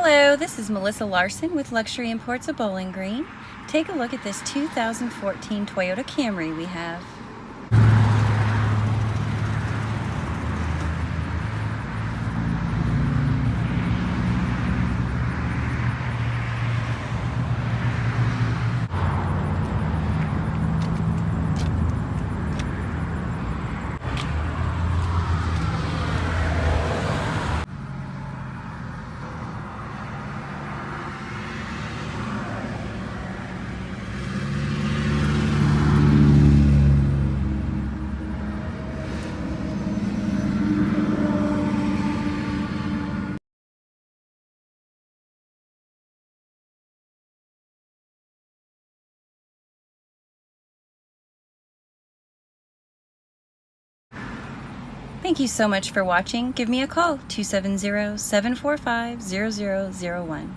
Hello, this is Melissa Larsen with Luxury Imports of Bowling Green. Take a look at this 2014 Toyota Camry we have. Thank you so much for watching. Give me a call, 270-745-0001.